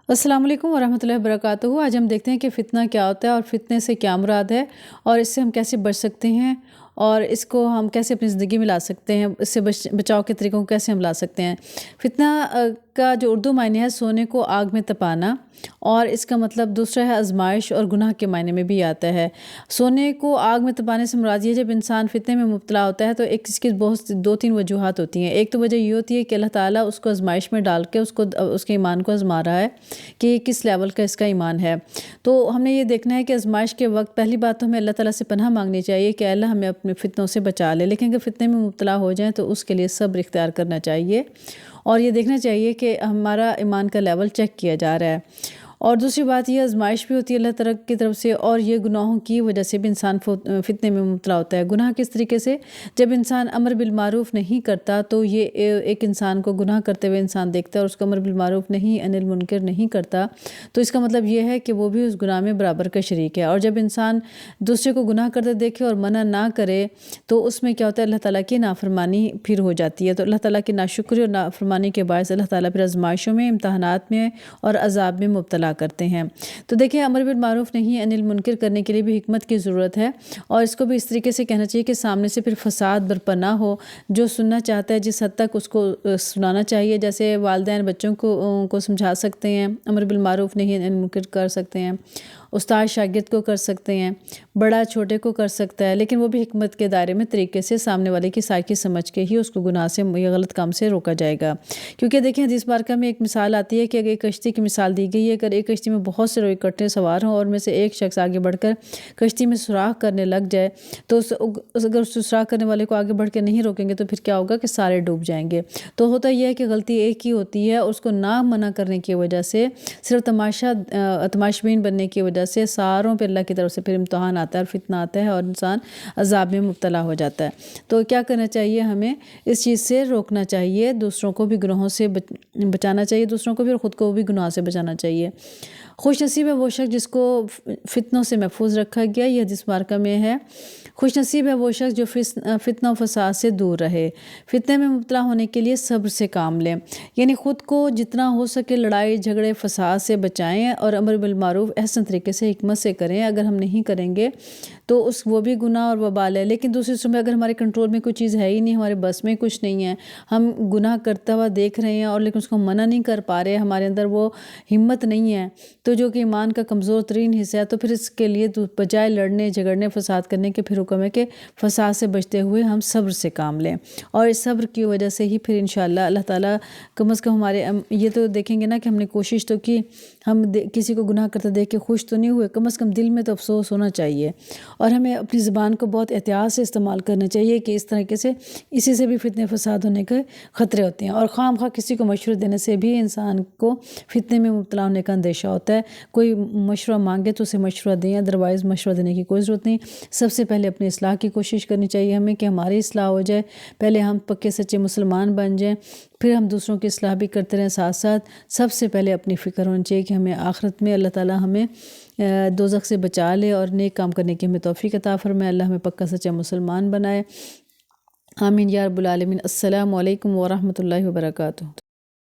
السلام علیکم ورحمۃ اللہ وبرکاتہ۔ آج ہم دیکھتے ہیں کہ فتنہ کیا ہوتا ہے اور فتنے سے کیا مراد ہے، اور اس سے ہم کیسے بچ سکتے ہیں، اور اس کو ہم کیسے اپنی زندگی میں لا سکتے ہیں، اس سے بچاؤ کے طریقوں کو کیسے ہم لا سکتے ہیں۔ فتنہ کا جو اردو معنی ہے سونے کو آگ میں تپانا، اور اس کا مطلب دوسرا ہے آزمائش اور گناہ کے معنی میں بھی آتا ہے۔ سونے کو آگ میں تپانے سے مراد یہ جب انسان فتنے میں مبتلا ہوتا ہے تو اس کی دو تین وجوہات ہوتی ہیں۔ ایک تو وجہ یہ ہوتی ہے کہ اللہ تعالیٰ اس کو آزمائش میں ڈال کے اس کے ایمان کو آزما رہا ہے کہ کس لیول کا اس کا ایمان ہے۔ تو ہم نے یہ دیکھنا ہے کہ آزمائش کے وقت پہلی بات تو ہمیں اللہ تعالیٰ سے پناہ مانگنی چاہیے کہ اللہ ہمیں اپنے فتنوں سے بچا لے، لیکن اگر فتنے میں مبتلا ہو جائیں تو اس کے لیے صبر اختیار کرنا چاہیے، اور یہ دیکھنا چاہیے کہ ہمارا ایمان کا لیول چیک کیا جا رہا ہے۔ اور دوسری بات یہ آزمائش بھی ہوتی ہے اللہ تعالیٰ کی طرف سے، اور یہ گناہوں کی وجہ سے بھی انسان فتنے میں مبتلا ہوتا ہے۔ گناہ کس طریقے سے؟ جب انسان امر بالمعروف نہیں کرتا تو یہ ایک انسان کو گناہ کرتے ہوئے انسان دیکھتا ہے اور اس کو امر بالمعروف نہیں، عن المنکر نہیں کرتا، تو اس کا مطلب یہ ہے کہ وہ بھی اس گناہ میں برابر کا شریک ہے۔ اور جب انسان دوسرے کو گناہ کرتے دیکھے اور منع نہ کرے تو اس میں کیا ہوتا ہے؟ اللہ تعالیٰ کی نافرمانی پھر ہو جاتی ہے۔ تو اللہ تعالیٰ کی ناشکری اور نافرمانی کے باعث اللہ تعالیٰ پھر آزمائشوں میں، امتحانات میں اور عذاب میں مبتلا کرتے ہیں۔ تو دیکھیں، امر بالمعروف نہیں، عن المنکر کرنے کے لیے بھی حکمت کی ضرورت ہے، اور اس کو بھی اس طریقے سے کہنا چاہیے کہ سامنے سے پھر فساد برپا نہ ہو۔ جو سننا چاہتا ہے جس حد تک اس کو سنانا چاہیے، جیسے والدین بچوں کو سمجھا سکتے ہیں، امر بالمعروف نہیں عن المنکر کر سکتے ہیں، استاد شاگرد کو کر سکتے ہیں، بڑا چھوٹے کو کر سکتا ہے، لیکن وہ بھی حکمت کے دائرے میں طریقے سے سامنے والے کی سائیکی سمجھ کے ہی اس کو گناہ سے یا غلط کام سے روکا جائے گا۔ کیونکہ دیکھیں، حدیث بارکہ میں ایک مثال آتی ہے کہ اگر ایک کشتی کی مثال دی گئی ہے، اگر ایک کشتی میں بہت سے لوگ اکٹھے سوار ہوں اور ان میں سے ایک شخص آگے بڑھ کر کشتی میں سوراخ کرنے لگ جائے تو اگر اس سوراخ کرنے والے کو آگے بڑھ کے نہیں روکیں گے تو پھر کیا ہوگا کہ سارے ڈوب جائیں گے۔ تو ہوتا یہ ہے کہ غلطی ایک ہی ہوتی ہے، اس کو نہ منع کرنے کی وجہ سے، صرف تماشبین بننے کی وجہ سے ساروں پہ اللہ کی طرف سے پھر امتحان آتا ہے اور فتنہ آتا ہے اور انسان عذاب میں مبتلا ہو جاتا ہے۔ تو کیا کرنا چاہیے؟ ہمیں اس چیز سے روکنا چاہیے، دوسروں کو بھی گناہوں سے بچانا چاہیے، دوسروں کو بھی اور خود کو بھی گناہ سے بچانا چاہیے۔ خوش نصیب ہے وہ شخص جس کو فتنوں سے محفوظ رکھا گیا، یہ حدیث مبارکہ میں ہے۔ خوش نصیب ہے وہ شخص جو فتنہ و فساد سے دور رہے۔ فتنے میں مبتلا ہونے کے لیے صبر سے کام لیں، یعنی خود کو جتنا ہو سکے لڑائی جھگڑے فساد سے بچائیں اور امر بالمعروف احسن طریقے سے حکمت سے کریں۔ اگر ہم نہیں کریں گے تو وہ بھی گناہ اور وبال ہے، لیکن دوسری صورت میں اگر ہمارے کنٹرول میں کوئی چیز ہے ہی نہیں، ہمارے بس میں کچھ نہیں ہے، ہم گناہ کرتا ہوا دیکھ رہے ہیں اور لیکن اس کو منع نہیں کر پا رہے، ہمارے اندر وہ ہمت نہیں ہے، تو جو کہ ایمان کا کمزور ترین حصہ ہے، تو پھر اس کے لیے بجائے لڑنے جھگڑنے فساد کرنے کے پھر حکم ہے کہ فساد سے بچتے ہوئے ہم صبر سے کام لیں، اور اس صبر کی وجہ سے ہی پھر انشاءاللہ اللہ تعالیٰ کم از کم ہمارے یہ تو دیکھیں گے نا کہ ہم نے کوشش تو کی، ہم کسی کو گناہ کرتے دیکھ کے خوش تو نہیں ہوئے، کم از کم دل میں تو افسوس ہونا چاہیے، اور ہمیں اپنی زبان کو بہت احتیاط سے استعمال کرنا چاہیے کہ اس طریقے سے اسی سے بھی فتنے فساد ہونے کے خطرے ہوتے ہیں۔ اور خواہ مخواہ کسی کو مشورہ دینے سے بھی انسان کو فتنے میں مبتلا ہونے کا اندیشہ ہوتا ہے۔ کوئی مشورہ مانگے تو اسے مشورہ دیں، ادروائز مشورہ دینے کی کوئی ضرورت نہیں۔ سب سے پہلے اپنی اصلاح کی کوشش کرنی چاہیے ہمیں کہ ہماری اصلاح ہو جائے، پہلے ہم پکے سچے مسلمان بن جائیں، پھر ہم دوسروں کی اصلاح بھی کرتے رہیں ساتھ ساتھ۔ سب سے پہلے اپنی فکر ہونی چاہیے کہ ہمیں آخرت میں اللہ تعالیٰ ہمیں دوزخ سے بچا لے اور نیک کام کرنے کی ہمیں توفیق عطا فرمائے، اللہ ہمیں پکا سچا مسلمان بنائے۔ آمین یا رب العالمین۔ السلام علیکم ورحمۃ اللہ وبرکاتہ۔